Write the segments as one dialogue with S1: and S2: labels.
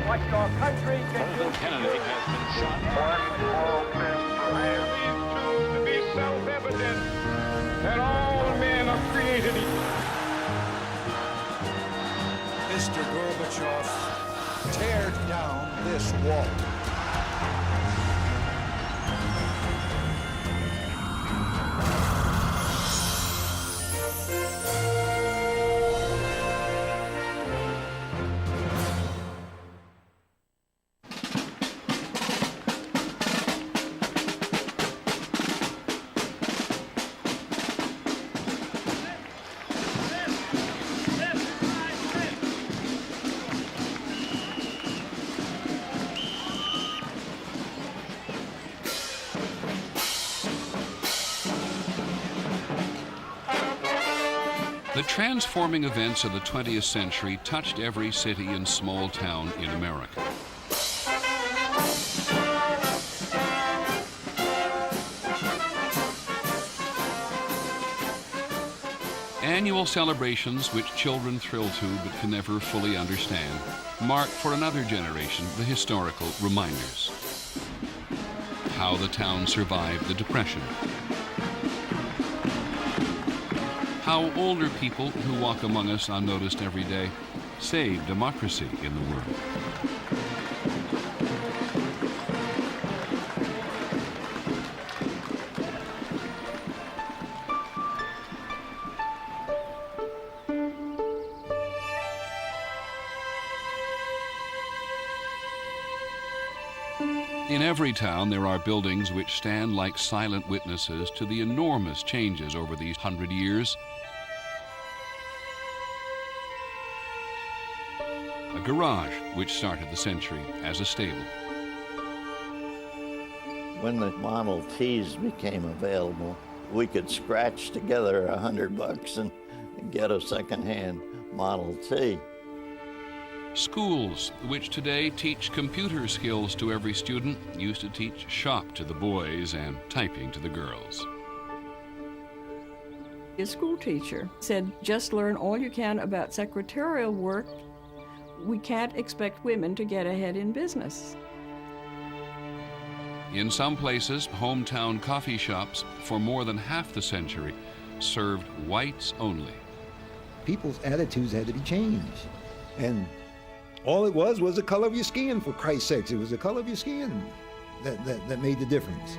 S1: what your country can do.
S2: Kennedy has been shot.
S1: I have these truths to be self-evident that all men are created equal.
S3: Mr. Gorbachev, tear down this wall.
S4: The transforming events of the 20th century touched every city and small town in America. Annual celebrations, which children thrill to but can never fully understand, mark for another generation the historical reminders. How the town survived the Depression. How older people who walk among us unnoticed every day save democracy in the world. In every town, there are buildings which stand like silent witnesses to the enormous changes over these 100 years. A garage which started the century as a stable.
S5: When the Model Ts became available, we could scratch together $100 and get a second-hand Model T.
S4: Schools, which today teach computer skills to every student, used to teach shop to the boys and typing to the girls.
S6: A school teacher said, just learn all you can about secretarial work. We can't expect women to get ahead in business.
S4: In some places, hometown coffee shops for more than half the century served whites only.
S7: People's attitudes had to be changed. And all it was the color of your skin, for Christ's sakes. It was the color of your skin that made the difference.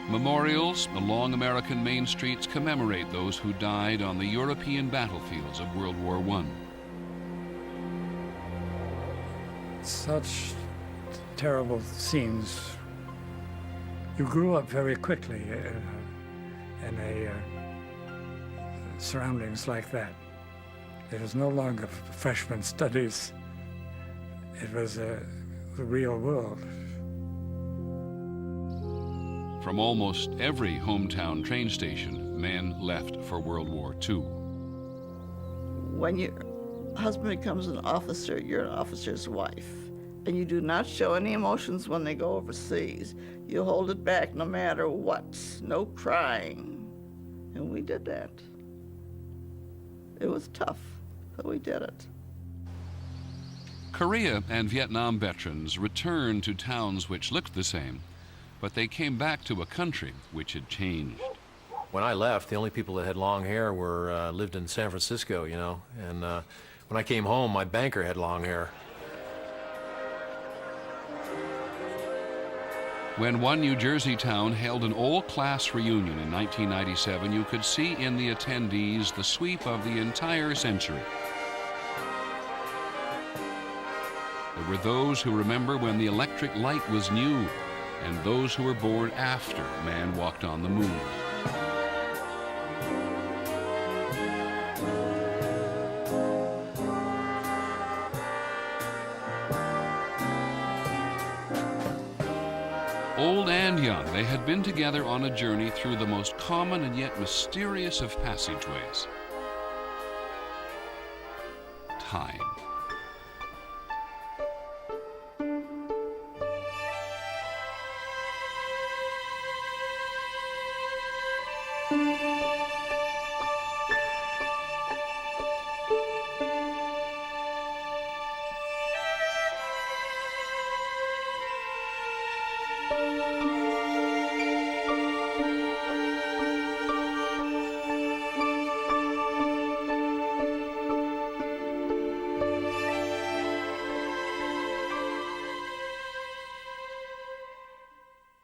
S4: Memorials along American main streets commemorate those who died on the European battlefields of World War I.
S8: Such terrible scenes. You grew up very quickly in surroundings like that. It was no longer freshman studies. It was the real world.
S4: From almost every hometown train station, men left for World War II.
S9: When your husband becomes an officer, you're an officer's wife. And you do not show any emotions when they go overseas. You hold it back no matter what. No crying. And we did that. It was tough, but we did it.
S4: Korea and Vietnam veterans returned to towns which looked the same, but they came back to a country which had changed.
S10: When I left, the only people that had long hair were lived in San Francisco, you know, and when I came home, my banker had long hair.
S4: When one New Jersey town held an all-class reunion in 1997, you could see in the attendees the sweep of the entire century. There were those who remember when the electric light was new, and those who were born after man walked on the moon. Old and young, they had been together on a journey through the most common and yet mysterious of passageways. Time.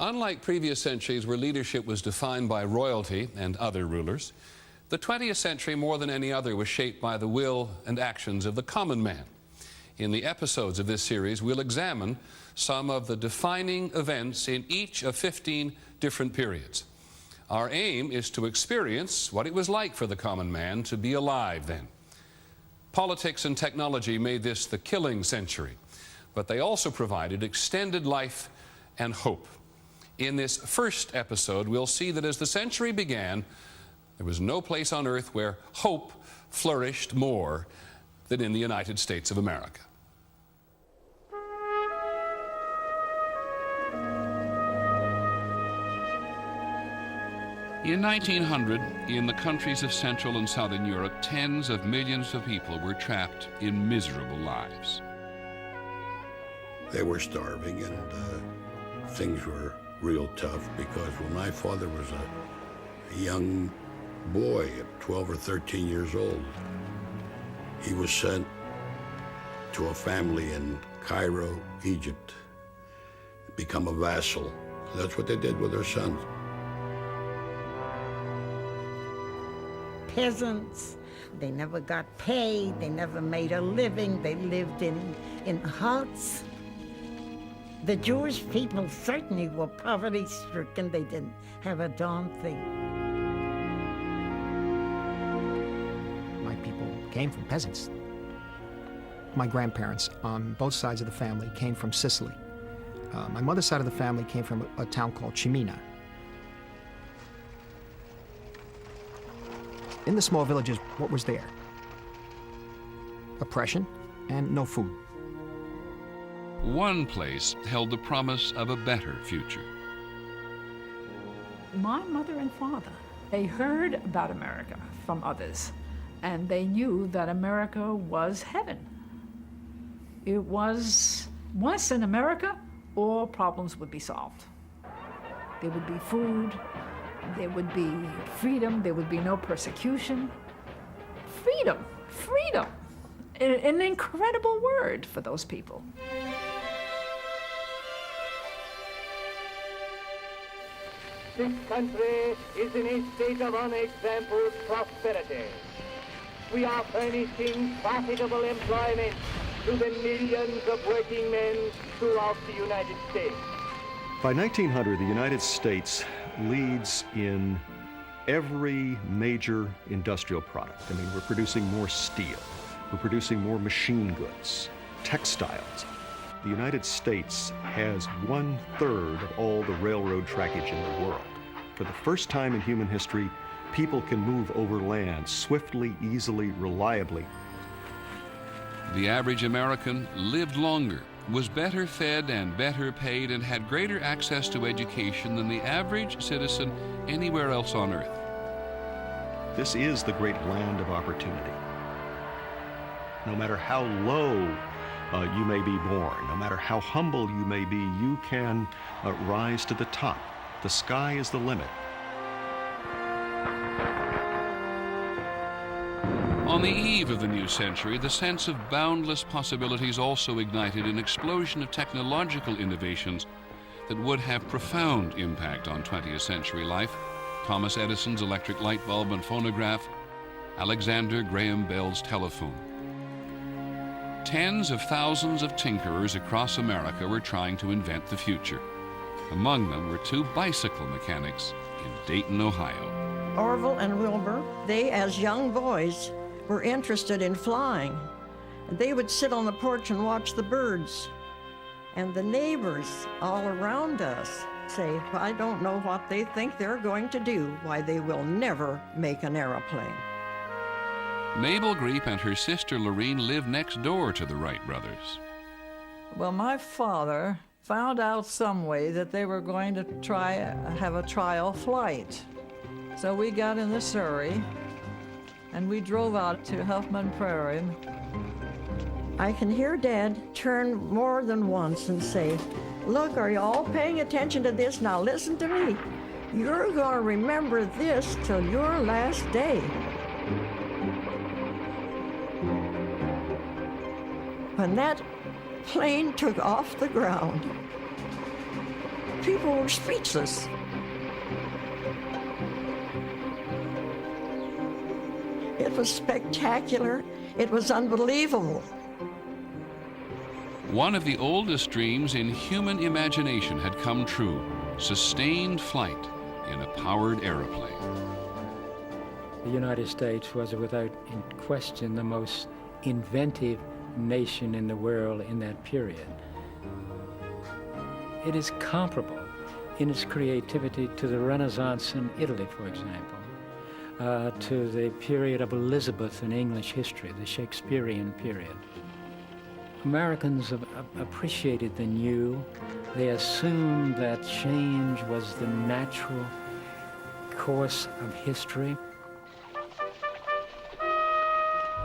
S4: Unlike previous centuries where leadership was defined by royalty and other rulers, the 20th century, more than any other, was shaped by the will and actions of the common man. In the episodes of this series, we'll examine some of the defining events in each of 15 different periods. Our aim is to experience what it was like for the common man to be alive then. Politics and technology made this the killing century, but they also provided extended life and hope. In this first episode, we'll see that as the century began, there was no place on earth where hope flourished more than in the United States of America. In 1900, in the countries of Central and Southern Europe, tens of millions of people were trapped in miserable lives.
S2: They were starving, and things were real tough because when my father was a young boy at 12 or 13 years old, he was sent to a family in Cairo, Egypt, to become a vassal. That's what they did with their sons.
S11: Peasants, they never got paid, they never made a living, they lived in huts. The Jewish people certainly were poverty-stricken, they didn't have a darn thing.
S12: My people came from peasants. My grandparents on both sides of the family came from Sicily. My mother's side of the family came from a town called Cimina. In the small villages, what was there? Oppression and no food.
S4: One place held the promise of a better future.
S13: My mother and father, they heard about America from others, and they knew that America was heaven. It was once in America, all problems would be solved. There would be food, there would be freedom, there would be no persecution. Freedom, freedom. An incredible word for those people.
S14: This country is in a state of unexampled prosperity. We are furnishing profitable employment to the millions of working men throughout the United States.
S15: By 1900, the United States leads in every major industrial product. I mean, we're producing more steel, we're producing more machine goods, textiles. The United States has 1/3 of all the railroad trackage in the world. For the first time in human history, people can move over land swiftly, easily, reliably.
S4: The average American lived longer, was better fed and better paid, and had greater access to education than the average citizen anywhere else on earth.
S15: This is the great land of opportunity. No matter how low you may be born, no matter how humble you may be, you can rise to the top. The sky is the limit.
S4: On the eve of the new century, the sense of boundless possibilities also ignited an explosion of technological innovations that would have profound impact on 20th century life. Thomas Edison's electric light bulb and phonograph, Alexander Graham Bell's telephone. Tens of thousands of tinkerers across America were trying to invent the future. Among them were 2 bicycle mechanics in Dayton, Ohio.
S6: Orville and Wilbur, they, as young boys, were interested in flying. They would sit on the porch and watch the birds. And the neighbors all around us say, I don't know what they think they're going to do, why they will never make an airplane.
S4: Mabel Greep and her sister Lorene lived next door to the Wright brothers.
S16: Well, my father found out some way that they were going to have a trial flight. So we got in the Surrey and we drove out to Huffman Prairie.
S6: I can hear Dad turn more than once and say, look, are you all paying attention to this? Now listen to me. You're going to remember this till your last day. When that plane took off the ground, people were speechless. It was spectacular. It was unbelievable.
S4: One of the oldest dreams in human imagination had come true: sustained flight in a powered aeroplane.
S17: The United States was without question the most inventive nation in the world in that period. It is comparable in its creativity to the Renaissance in Italy, for example, to the period of Elizabeth in English history, the Shakespearean period. Americans appreciated the new. They assumed that change was the natural course of history.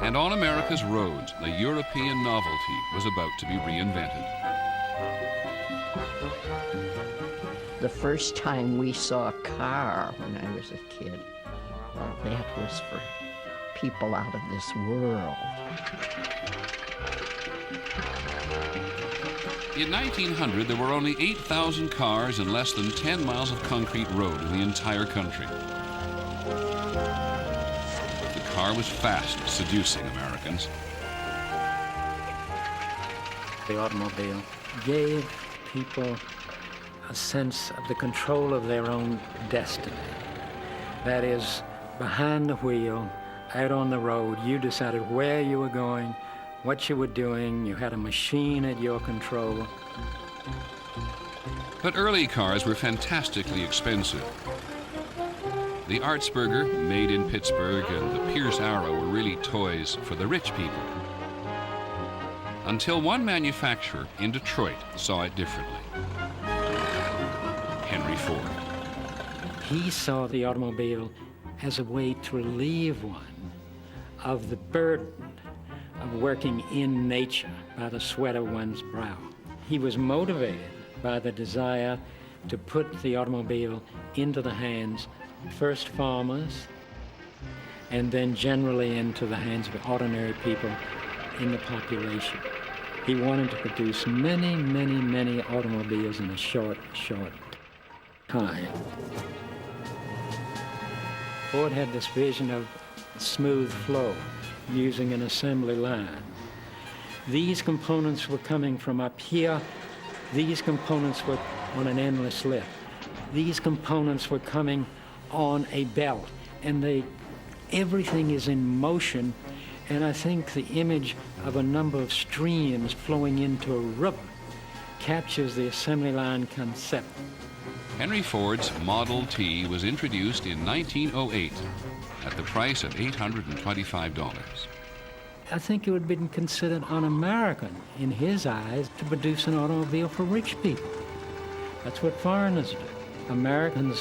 S4: And on America's roads, the European novelty was about to be reinvented.
S18: The first time we saw a car when I was a kid, well, that was for people out of this world.
S4: In 1900, there were only 8,000 cars and less than 10 miles of concrete road in the entire country. The car was fast seducing Americans.
S17: The automobile gave people a sense of the control of their own destiny. That is, behind the wheel, out on the road, you decided where you were going, what you were doing. You had a machine at your control.
S4: But early cars were fantastically expensive. The Artsburger, made in Pittsburgh, and the Pierce Arrow were really toys for the rich people. Until one manufacturer in Detroit saw it differently. Henry Ford.
S17: He saw the automobile as a way to relieve one of the burden of working in nature by the sweat of one's brow. He was motivated by the desire to put the automobile into the hands of first farmers and then generally into the hands of ordinary people in the population. He wanted to produce many, many, many automobiles in a short time. Ford had this vision of smooth flow using an assembly line. These components were coming from up here. These components were on an endless lift. These components were coming on a belt, and everything is in motion. And I think the image of a number of streams flowing into a river captures the assembly line concept.
S4: Henry Ford's Model T was introduced in 1908 at the price of $825.
S17: I think it would have been considered un-American in his eyes to produce an automobile for rich people. That's what foreigners do. Americans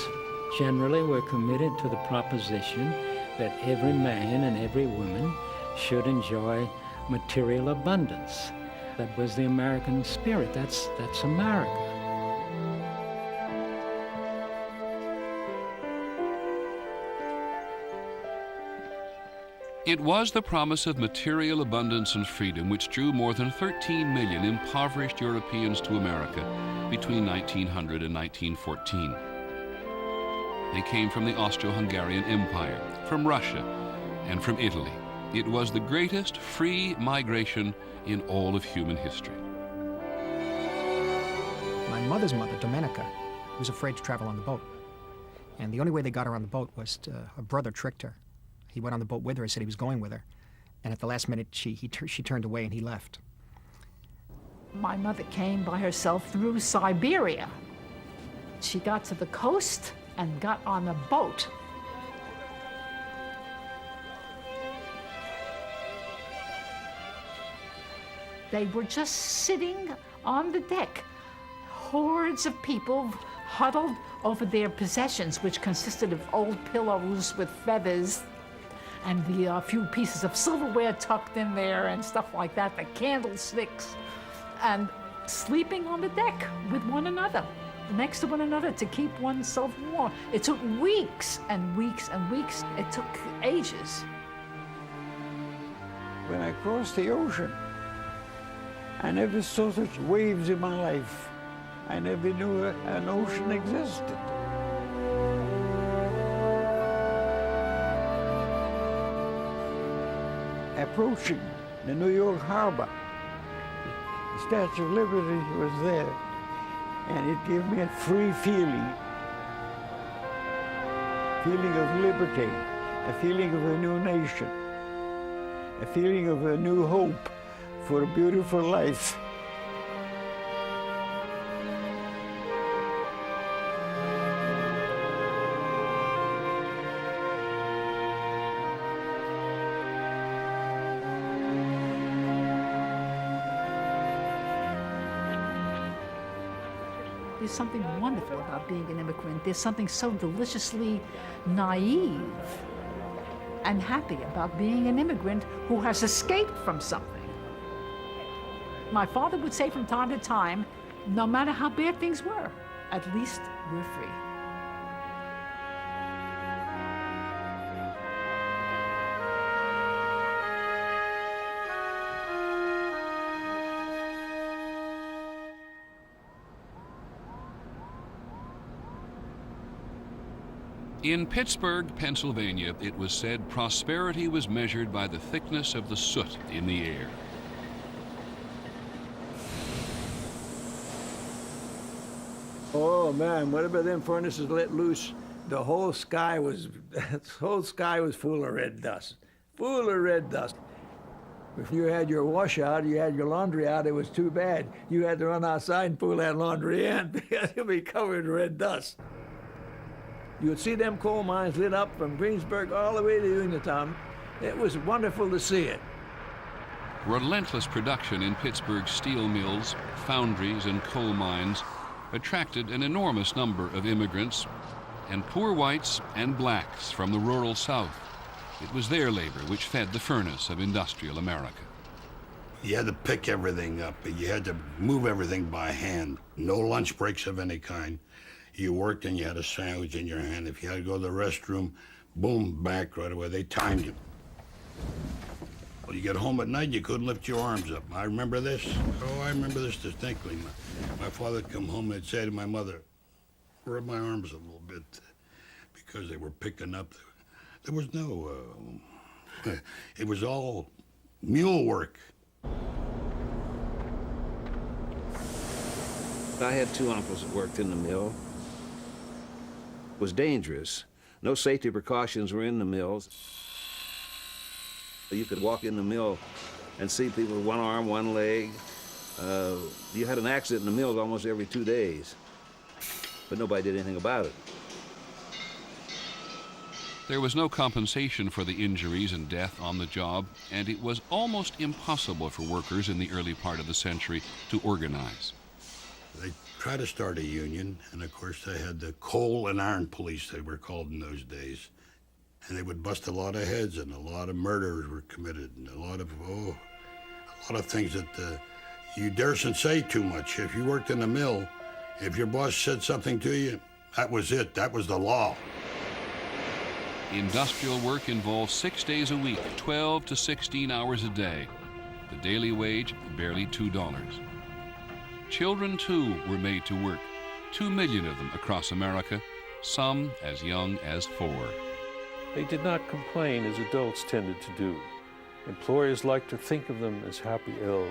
S17: generally were committed to the proposition that every man and every woman should enjoy material abundance. That was the American spirit. That's America.
S4: It was the promise of material abundance and freedom which drew more than 13 million impoverished Europeans to America between 1900 and 1914. They came from the Austro-Hungarian Empire, from Russia, and from Italy. It was the greatest free migration in all of human history.
S12: My mother's mother, Domenica, was afraid to travel on the boat. And the only way they got her on the boat was her brother tricked her. He went on the boat with her, he said he was going with her. And at the last minute, she turned away and he left.
S13: My mother came by herself through Siberia. She got to the coast and got on a boat. They were just sitting on the deck, hordes of people huddled over their possessions, which consisted of old pillows with feathers and the few pieces of silverware tucked in there and stuff like that, the candlesticks, and sleeping on the deck with one another, next to one another to keep oneself warm. It took weeks and weeks and weeks. It took ages.
S19: When I crossed the ocean, I never saw such waves in my life. I never knew an ocean existed. Approaching the New York Harbor, the Statue of Liberty was there, and it gave me a free feeling of liberty, a feeling of a new nation, a feeling of a new hope for a beautiful life.
S13: There's something wonderful about being an immigrant. There's something so deliciously naive and happy about being an immigrant who has escaped from something. My father would say from time to time, no matter how bad things were, at least we're free.
S4: In Pittsburgh, Pennsylvania, it was said prosperity was measured by the thickness of the soot in the air.
S19: Oh man, whatever them furnaces let loose, the whole sky was full of red dust. Full of red dust. If you had your wash out, you had your laundry out, it was too bad. You had to run outside and pull that laundry in because it'd be covered in red dust. You would see them coal mines lit up from Greensburg all the way to Uniontown. It was wonderful to see it.
S4: Relentless production in Pittsburgh's steel mills, foundries, and coal mines attracted an enormous number of immigrants, and poor whites and blacks from the rural South. It was their labor which fed the furnace of industrial America.
S2: You had to pick everything up, and you had to move everything by hand. No lunch breaks of any kind. You worked and you had a sandwich in your hand. If you had to go to the restroom, boom, back right away. They timed you. Well, you get home at night, you couldn't lift your arms up. I remember this. Oh, I remember this distinctly. My father would come home and say to my mother, rub my arms a little bit, because they were picking up. There was no, it was all mule work.
S20: I had two uncles that worked in the mill. It was dangerous. No safety precautions were in the mills. You could walk in the mill and see people with one arm, one leg. You had an accident in the mills almost every 2 days, but nobody did anything about it.
S4: There was no compensation for the injuries and death on the job, and it was almost impossible for workers in the early part of the century to organize.
S2: They tried to start a union, and of course they had the coal and iron police, they were called in those days. And they would bust a lot of heads, and a lot of murders were committed, and a lot of things that you daresn't say too much. If you worked in the mill, if your boss said something to you, that was it, that was the law.
S4: Industrial work involved 6 days a week, 12 to 16 hours a day. The daily wage, barely $2. Children, too, were made to work, 2 million of them across America, some as young as 4.
S21: They did not complain as adults tended to do. Employers liked to think of them as happy elves.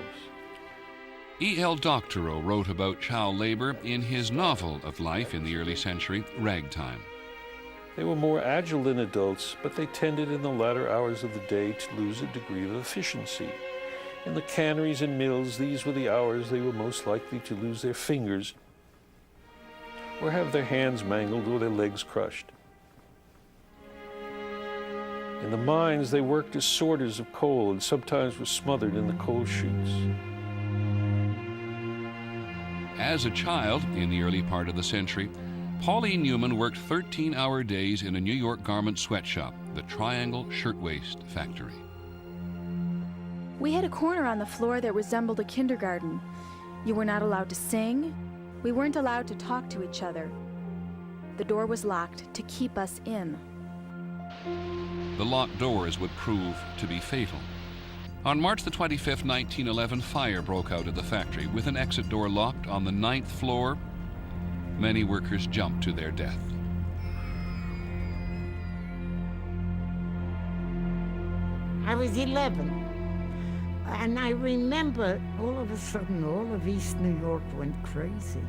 S4: E.L. Doctorow wrote about child labor in his novel of life in the early century, Ragtime.
S21: They were more agile than adults, but they tended in the latter hours of the day to lose a degree of efficiency. In the canneries and mills, these were the hours they were most likely to lose their fingers or have their hands mangled or their legs crushed. In the mines, they worked as sorters of coal and sometimes were smothered in the coal chutes.
S4: As a child, in the early part of the century, Pauline Newman worked 13-hour days in a New York garment sweatshop, the Triangle Shirtwaist Factory.
S22: We had a corner on the floor that resembled a kindergarten. You were not allowed to sing. We weren't allowed to talk to each other. The door was locked to keep us in.
S4: The locked doors would prove to be fatal. On March the 25th, 1911, fire broke out at the factory with an exit door locked on the 9th floor. Many workers jumped to their death.
S11: I was 11, and I remember all of a sudden all of East New York went crazy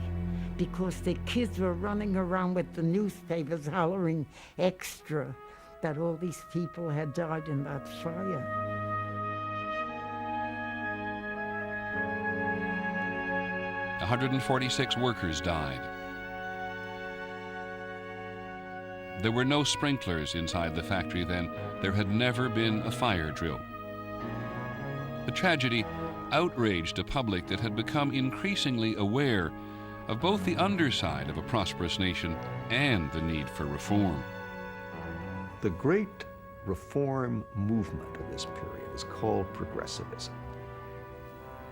S11: because the kids were running around with the newspapers hollering extra that all these people had died in that fire.
S4: 146 workers died. There were no sprinklers inside the factory then. There had never been a fire drill. The tragedy outraged a public that had become increasingly aware of both the underside of a prosperous nation and the need for reform.
S15: The great reform movement of this period is called progressivism.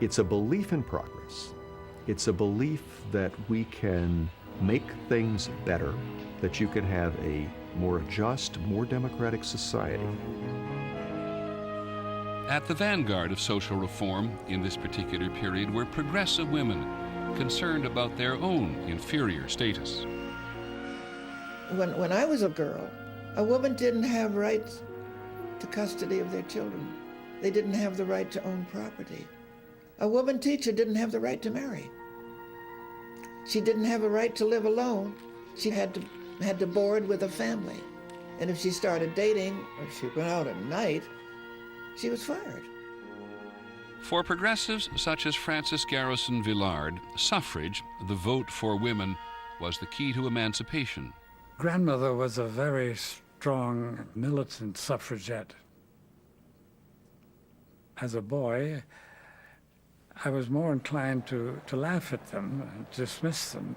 S15: It's a belief in progress. It's a belief that we can make things better, that you can have a more just, more democratic society.
S4: At the vanguard of social reform in this particular period were progressive women concerned about their own inferior status.
S9: When I was a girl, a woman didn't have rights to custody of their children. They didn't have the right to own property. A woman teacher didn't have the right to marry. She didn't have a right to live alone. She had to board with a family. And if she started dating, or if she went out at night, she was fired.
S4: For progressives such as Frances Garrison Villard, suffrage, the vote for women, was the key to emancipation.
S8: Grandmother was a very strong militant suffragette. As a boy, I was more inclined to laugh at them and dismiss them.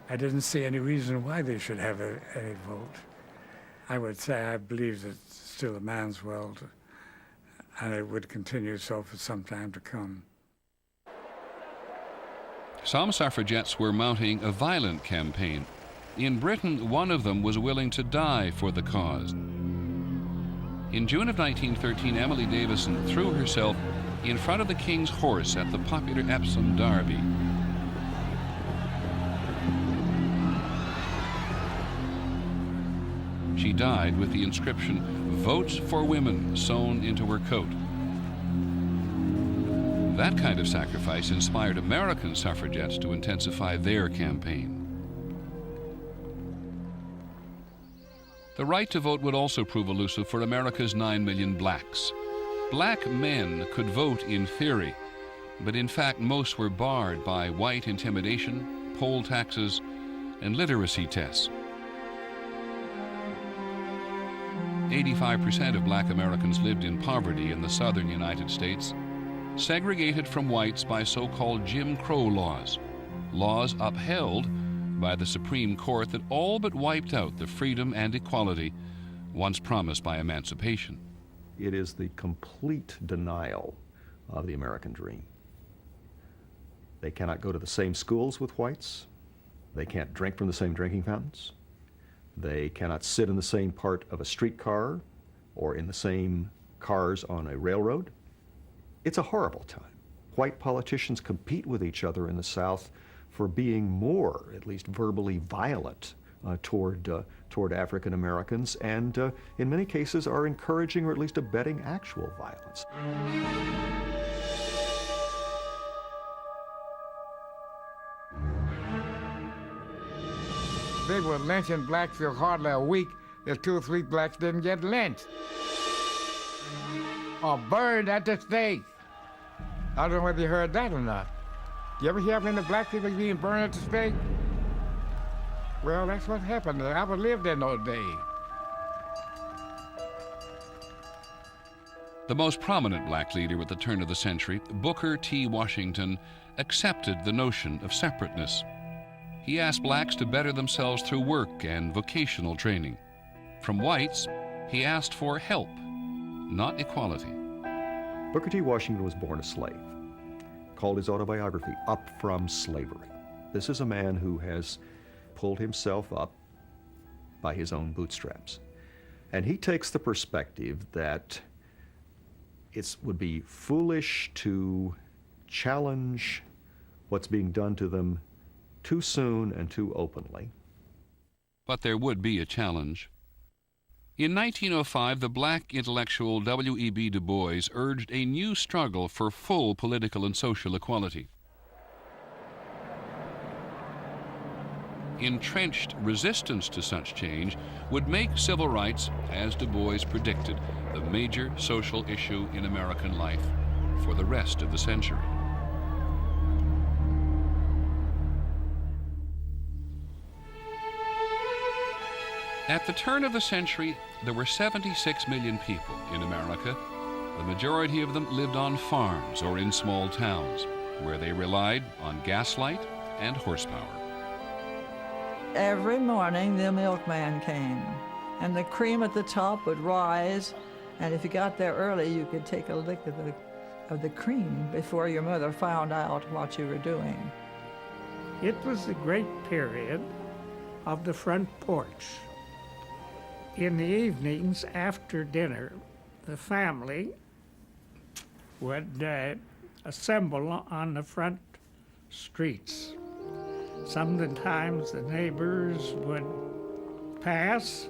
S8: I didn't see any reason why they should have a vote. I would say I believe that it's still a man's world, and it would continue so for some time to come.
S4: Some suffragettes were mounting a violent campaign. In Britain, one of them was willing to die for the cause. In June of 1913, Emily Davison threw herself in front of the King's horse at the popular Epsom Derby. She died with the inscription, "Votes for Women," sewn into her coat. That kind of sacrifice inspired American suffragettes to intensify their campaign. The right to vote would also prove elusive for America's 9 million blacks. Black men could vote in theory, but in fact most were barred by white intimidation, poll taxes, and literacy tests. 85% of black Americans lived in poverty in the southern United States, segregated from whites by so-called Jim Crow laws, laws upheld by the Supreme Court that all but wiped out the freedom and equality once promised by emancipation.
S15: It is the complete denial of the American dream. They cannot go to the same schools with whites. They can't drink from the same drinking fountains. They cannot sit in the same part of a streetcar or in the same cars on a railroad. It's a horrible time. White politicians compete with each other in the South for being more, at least verbally, violent toward African Americans, and in many cases are encouraging or at least abetting actual violence.
S1: They were lynching blacks for hardly a week. There's 2 or 3 blacks didn't get lynched or burned at the stake. I don't know whether you heard that or not. You ever hear of any black people being burned at the stake? Well, that's what happened. I lived in those days.
S4: The most prominent black leader at the turn of the century, Booker T. Washington, accepted the notion of separateness. He asked blacks to better themselves through work and vocational training. From whites, he asked for help, not equality.
S15: Booker T. Washington was born a slave, called his autobiography Up From Slavery. This is a man who has pulled himself up by his own bootstraps. And he takes the perspective that it would be foolish to challenge what's being done to them too soon and too openly.
S4: But there would be a challenge. In 1905, the black intellectual W.E.B. Du Bois urged a new struggle for full political and social equality. Entrenched resistance to such change would make civil rights, as Du Bois predicted, the major social issue in American life for the rest of the century. At the turn of the century, there were 76 million people in America. The majority of them lived on farms or in small towns, where they relied on gaslight and horsepower.
S16: Every morning the milkman came, and the cream at the top would rise, and if you got there early, you could take a lick of the cream before your mother found out what you were doing.
S8: It was the great period of the front porch. In the evenings after dinner, the family would assemble on the front streets. Sometimes the neighbors would pass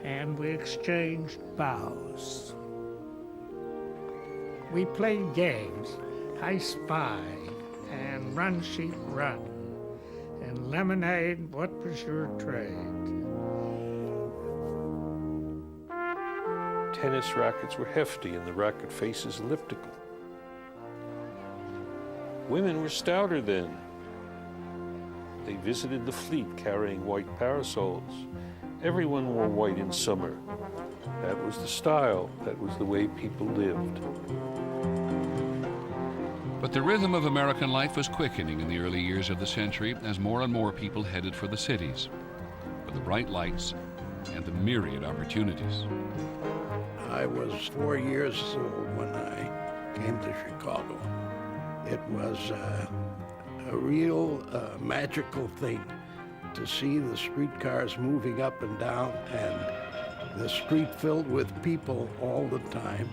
S8: and we exchanged bows. We played games, I Spy and Run Sheep Run, and Lemonade, What Was Your Trade?
S21: Tennis rackets were hefty and the racket faces elliptical. Women were stouter then. They visited the fleet carrying white parasols. Everyone wore white in summer. That was the style. That was the way people lived.
S4: But the rhythm of American life was quickening in the early years of the century as more and more people headed for the cities, for the bright lights and the myriad opportunities.
S2: I was 4 years old when I came to Chicago. It was a real magical thing to see the streetcars moving up and down and the street filled with people all the time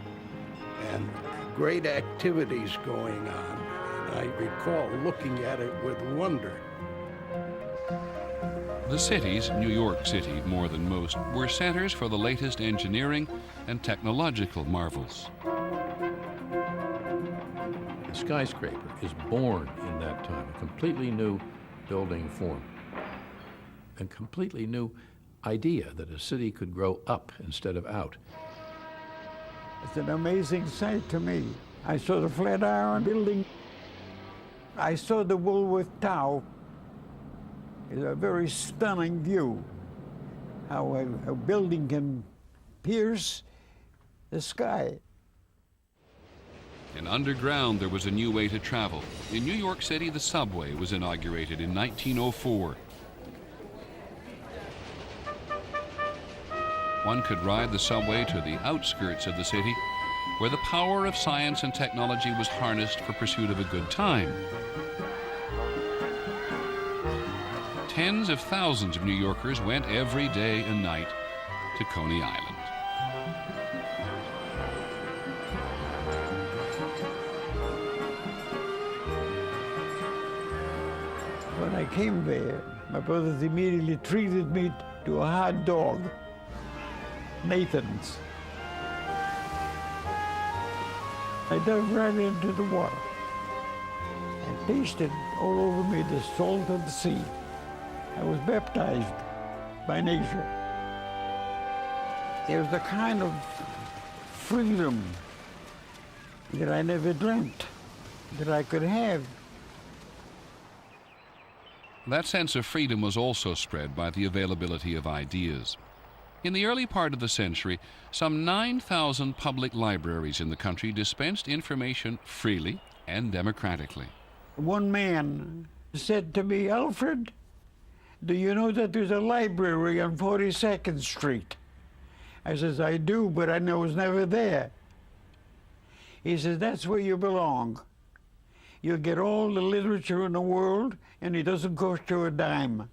S2: and great activities going on. And I recall looking at it with wonder.
S4: The cities, New York City more than most, were centers for the latest engineering and technological marvels.
S3: The skyscraper is born in that time, a completely new building form, a completely new idea that a city could grow up instead of out.
S19: It's an amazing sight to me. I saw the Flatiron Building. I saw the Woolworth Tower. It's a very stunning view, how a building can pierce the sky.
S4: And underground, there was a new way to travel. In New York City, the subway was inaugurated in 1904. One could ride the subway to the outskirts of the city, where the power of science and technology was harnessed for pursuit of a good time. Tens of thousands of New Yorkers went every day and night to Coney Island.
S19: When I came there, my brothers immediately treated me to a hot dog, Nathan's. I dove right into the water and tasted all over me the salt of the sea. I was baptized by nature. There was a kind of freedom that I never dreamt that I could have.
S4: That sense of freedom was also spread by the availability of ideas. In the early part of the century, some 9,000 public libraries in the country dispensed information freely and democratically.
S19: One man said to me, "Alfred, do you know that there's a library on 42nd Street? I says, "I do, but I was never there." He says, "That's where you belong. You'll get all the literature in the world, and it doesn't cost you a dime."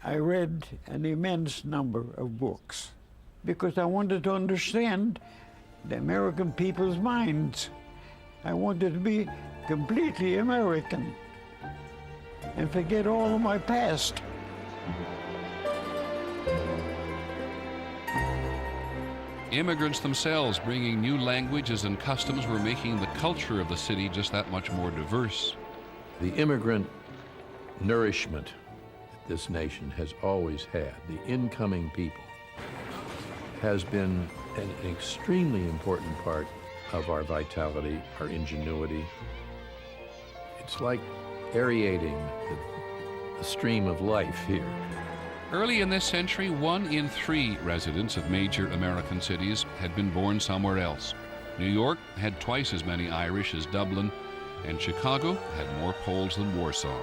S19: I read an immense number of books because I wanted to understand the American people's minds. I wanted to be completely American and forget all of my past.
S4: Immigrants themselves bringing new languages and customs were making the culture of the city just that much more diverse.
S3: The immigrant nourishment that this nation has always had, the incoming people, has been an extremely important part of our vitality, our ingenuity. It's like aerating the stream of life here.
S4: Early in this century, 1 in 3 residents of major American cities had been born somewhere else. New York had twice as many Irish as Dublin, and Chicago had more Poles than Warsaw.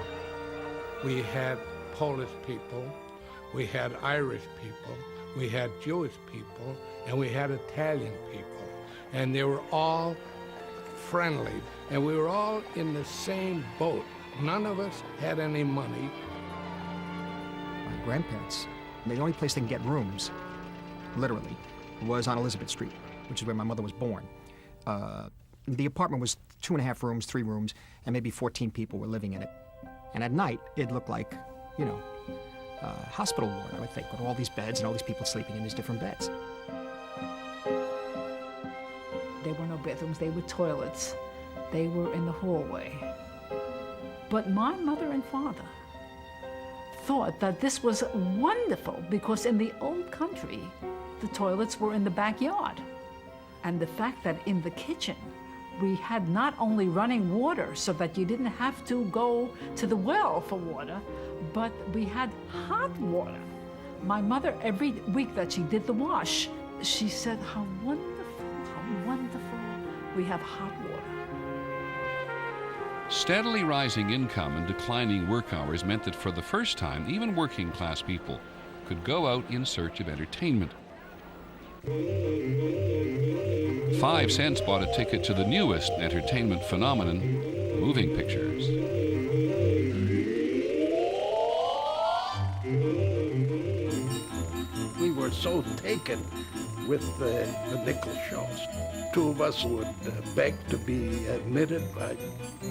S1: We had Polish people, we had Irish people, we had Jewish people, and we had Italian people. And they were all friendly, and we were all in the same boat. None of us had any money.
S12: My grandparents, the only place they can get rooms, literally, was on Elizabeth Street, which is where my mother was born. The apartment was 2.5 rooms, 3 rooms, and maybe 14 people were living in it. And at night, it looked like, you know, hospital ward, I would think, with all these beds and all these people sleeping in these different beds.
S13: There were no bathrooms, they were toilets. They were in the hallway. But my mother and father thought that this was wonderful because in the old country, the toilets were in the backyard. And the fact that in the kitchen, we had not only running water so that you didn't have to go to the well for water, but we had hot water. My mother, every week that she did the wash, she said, how wonderful we have hot water.
S4: Steadily rising income and declining work hours meant that for the first time, even working class people could go out in search of entertainment. 5 cents bought a ticket to the newest entertainment phenomenon, moving pictures.
S19: We were so taken with the nickel shows. 2 of us would beg to be admitted by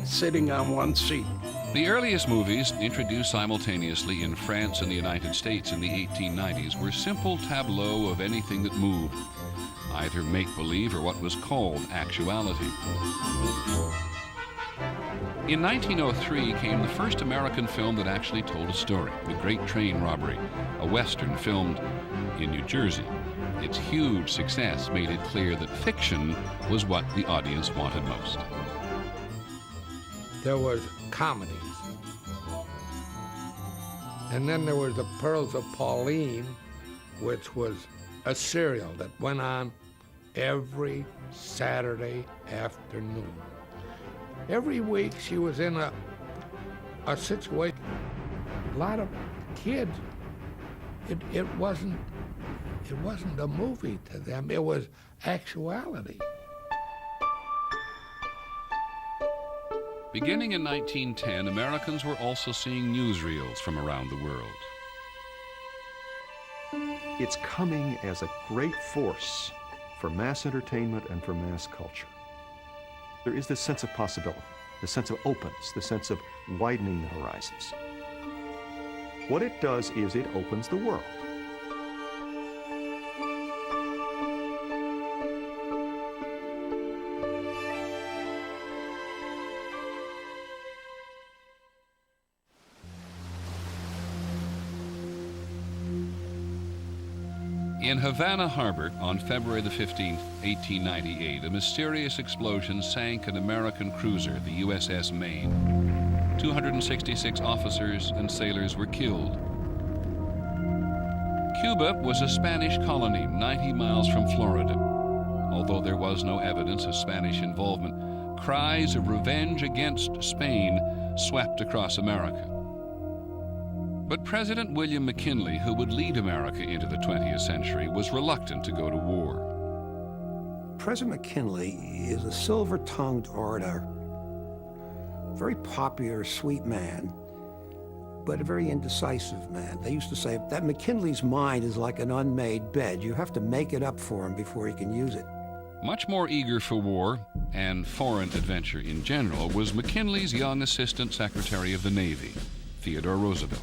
S19: sitting on one seat.
S4: The earliest movies, introduced simultaneously in France and the United States in the 1890s, were simple tableaux of anything that moved, either make-believe or what was called actuality. In 1903 came the first American film that actually told a story, The Great Train Robbery, a Western filmed in New Jersey. Its huge success made it clear that fiction was what the audience wanted most.
S1: There was comedies. And then there was the Pearls of Pauline, which was a serial that went on every Saturday afternoon. Every week she was in a situation. A lot of kids, it wasn't a movie to them, it was actuality.
S4: Beginning in 1910, Americans were also seeing newsreels from around the world.
S15: It's coming as a great force for mass entertainment and for mass culture. There is this sense of possibility, the sense of openness, the sense of widening the horizons. What it does is it opens the world.
S4: In Havana Harbor on February the 15th, 1898, a mysterious explosion sank an American cruiser, the USS Maine. 266 officers and sailors were killed. Cuba was a Spanish colony 90 miles from Florida. Although there was no evidence of Spanish involvement, cries of revenge against Spain swept across America. But President William McKinley, who would lead America into the 20th century, was reluctant to go to war.
S5: President McKinley is a silver-tongued orator, very popular, sweet man, but a very indecisive man. They used to say that McKinley's mind is like an unmade bed. You have to make it up for him before he can use it.
S4: Much more eager for war and foreign adventure in general was McKinley's young Assistant Secretary of the Navy, Theodore Roosevelt.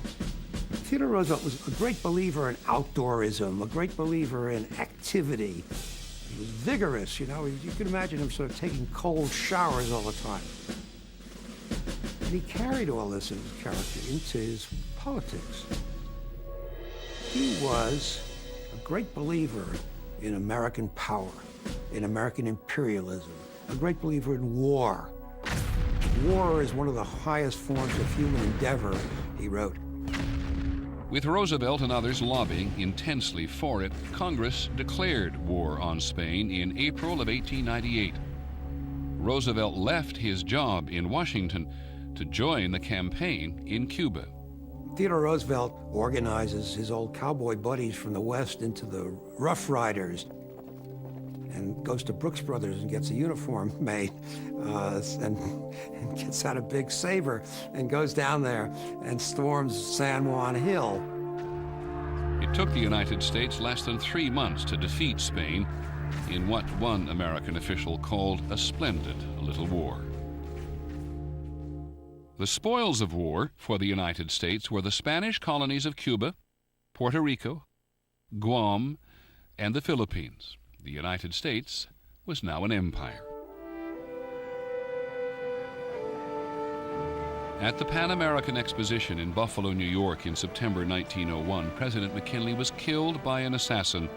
S5: Theodore Roosevelt was a great believer in outdoorism, a great believer in activity. He was vigorous, you know. You can imagine him sort of taking cold showers all the time. And he carried all this in his character into his politics. He was a great believer in American power, in American imperialism, a great believer in war. War is one of the highest forms of human endeavor, he wrote.
S4: With Roosevelt and others lobbying intensely for it, Congress declared war on Spain in April of 1898. Roosevelt left his job in Washington to join the campaign in Cuba.
S5: Theodore Roosevelt organizes his old cowboy buddies from the West into the Rough Riders and goes to Brooks Brothers and gets a uniform made and gets out a big saber and goes down there and storms San Juan Hill.
S4: It took the United States less than 3 months to defeat Spain in what one American official called a splendid little war. The spoils of war for the United States were the Spanish colonies of Cuba, Puerto Rico, Guam, and the Philippines. The United States was now an empire. At the Pan American Exposition in Buffalo, New York in September 1901, President McKinley was killed by an assassin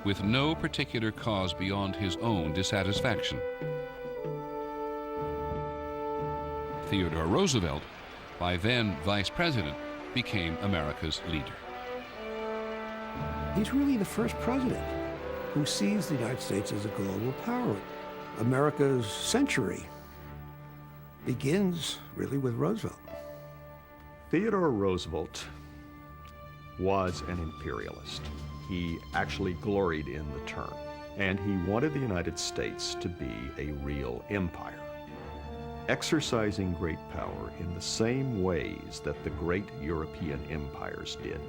S4: with no particular cause beyond his own dissatisfaction. Theodore Roosevelt, by then Vice President, became America's leader.
S5: He's really the first president who sees the United States as a global power. America's century begins really with Roosevelt.
S15: Theodore Roosevelt was an imperialist. He actually gloried in the term, and he wanted the United States to be a real empire, exercising great power in the same ways that the great European empires did.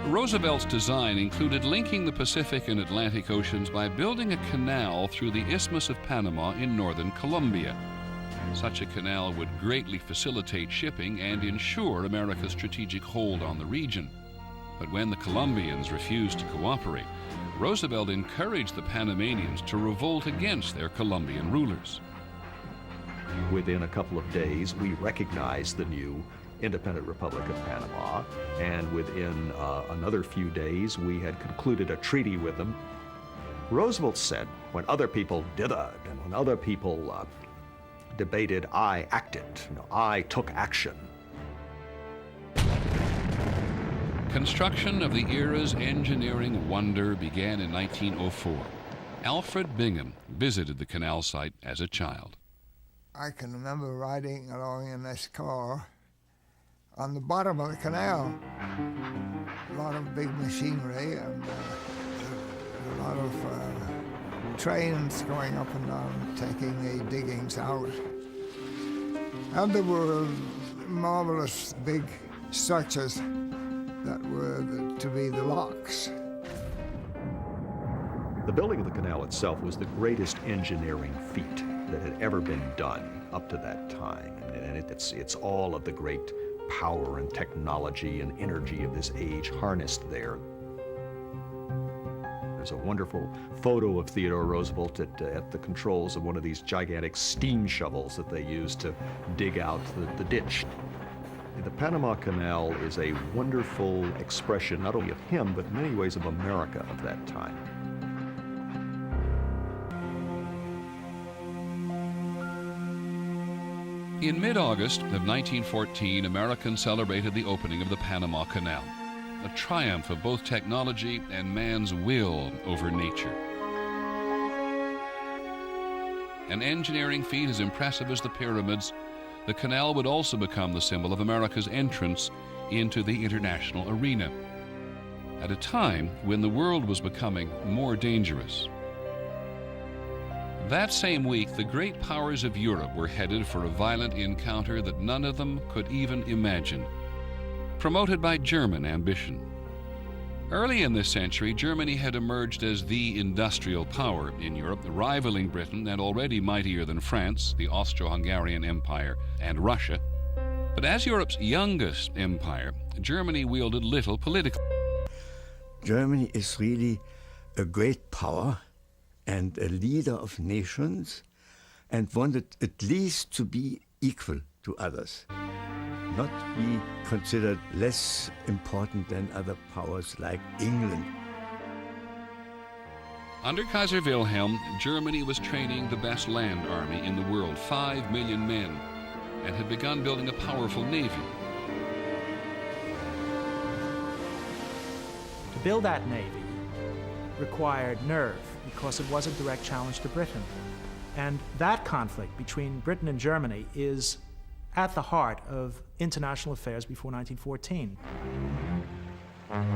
S4: Roosevelt's design included linking the Pacific and Atlantic Oceans by building a canal through the Isthmus of Panama in northern Colombia. Such a canal would greatly facilitate shipping and ensure America's strategic hold on the region. But when the Colombians refused to cooperate, Roosevelt encouraged the Panamanians to revolt against their Colombian rulers.
S15: Within a couple of days, we recognized the new independent Republic of Panama, and within another few days, we had concluded a treaty with them. Roosevelt said, when other people dithered and when other people debated, I acted. You know, I took action.
S4: Construction of the era's engineering wonder began in 1904. Alfred Bingham visited the canal site as a child.
S7: I can remember riding along in this car on the bottom of the canal. A lot of big machinery and a lot of trains going up and down, taking the diggings out. And there were marvelous big structures that were to be the locks.
S15: The building of the canal itself was the greatest engineering feat that had ever been done up to that time. And it's all of the great power and technology and energy of this age harnessed there. There's a wonderful photo of Theodore Roosevelt at the controls of one of these gigantic steam shovels that they used to dig out the ditch. The Panama Canal is a wonderful expression not only of him, but in many ways of America of that time.
S4: In mid-August of 1914, Americans celebrated the opening of the Panama Canal, a triumph of both technology and man's will over nature. An engineering feat as impressive as the pyramids, the canal would also become the symbol of America's entrance into the international arena, at a time when the world was becoming more dangerous. That same week, the great powers of Europe were headed for a violent encounter that none of them could even imagine, promoted by German ambition. Early in this century, Germany had emerged as the industrial power in Europe, rivaling Britain and already mightier than France, the Austro-Hungarian Empire, and Russia. But as Europe's youngest empire, Germany wielded little political.
S10: Germany is really a great power and a leader of nations, and wanted at least to be equal to others, not be considered less important than other powers like England.
S4: Under Kaiser Wilhelm, Germany was training the best land army in the world, 5 million men, and had begun building a powerful navy.
S14: To build that navy required nerve, because it was a direct challenge to Britain. And that conflict between Britain and Germany is at the heart of international affairs before 1914.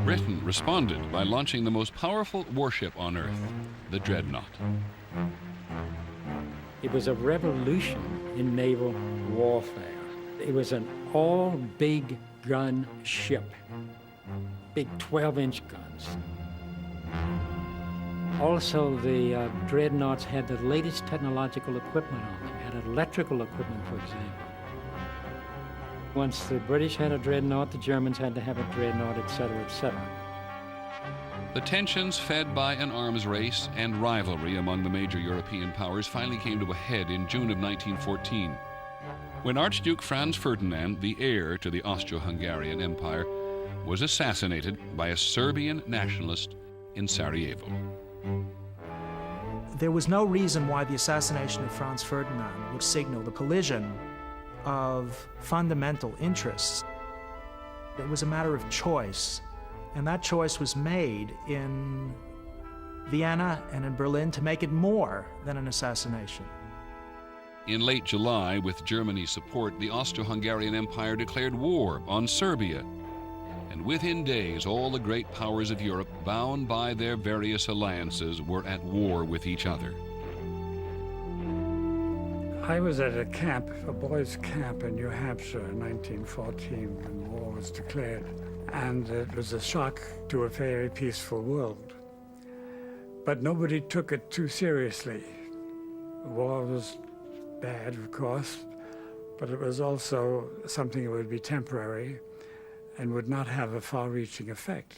S4: Britain responded by launching the most powerful warship on Earth, the Dreadnought.
S17: It was a revolution in naval warfare. It was an all-big gun ship, big 12-inch guns. Also, the dreadnoughts had the latest technological equipment on them, had electrical equipment, for example. Once the British had a dreadnought, the Germans had to have a dreadnought, etc., etc.
S4: The tensions fed by an arms race and rivalry among the major European powers finally came to a head in June of 1914, when Archduke Franz Ferdinand, the heir to the Austro-Hungarian Empire, was assassinated by a Serbian nationalist in Sarajevo.
S14: There was no reason why the assassination of Franz Ferdinand would signal the collision of fundamental interests. It was a matter of choice, and that choice was made in Vienna and in Berlin to make it more than an assassination.
S4: In late July, with Germany's support, the Austro-Hungarian Empire declared war on Serbia. And within days, all the great powers of Europe, bound by their various alliances, were at war with each other.
S8: I was at a camp, a boys' camp in New Hampshire in 1914 when war was declared. And it was a shock to a very peaceful world. But nobody took it too seriously. The war was bad, of course, but it was also something that would be temporary and would not have a far-reaching effect.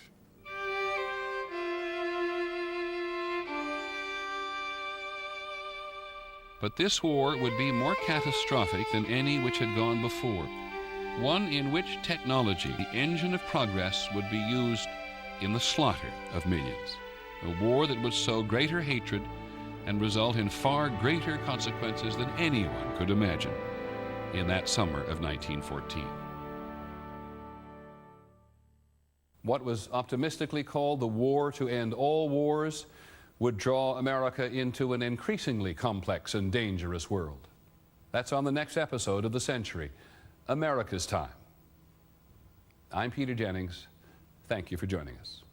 S4: But this war would be more catastrophic than any which had gone before, one in which technology, the engine of progress, would be used in the slaughter of millions, a war that would sow greater hatred and result in far greater consequences than anyone could imagine in that summer of 1914. What was optimistically called the war to end all wars would draw America into an increasingly complex and dangerous world. That's on the next episode of The Century, America's Time. I'm Peter Jennings. Thank you for joining us.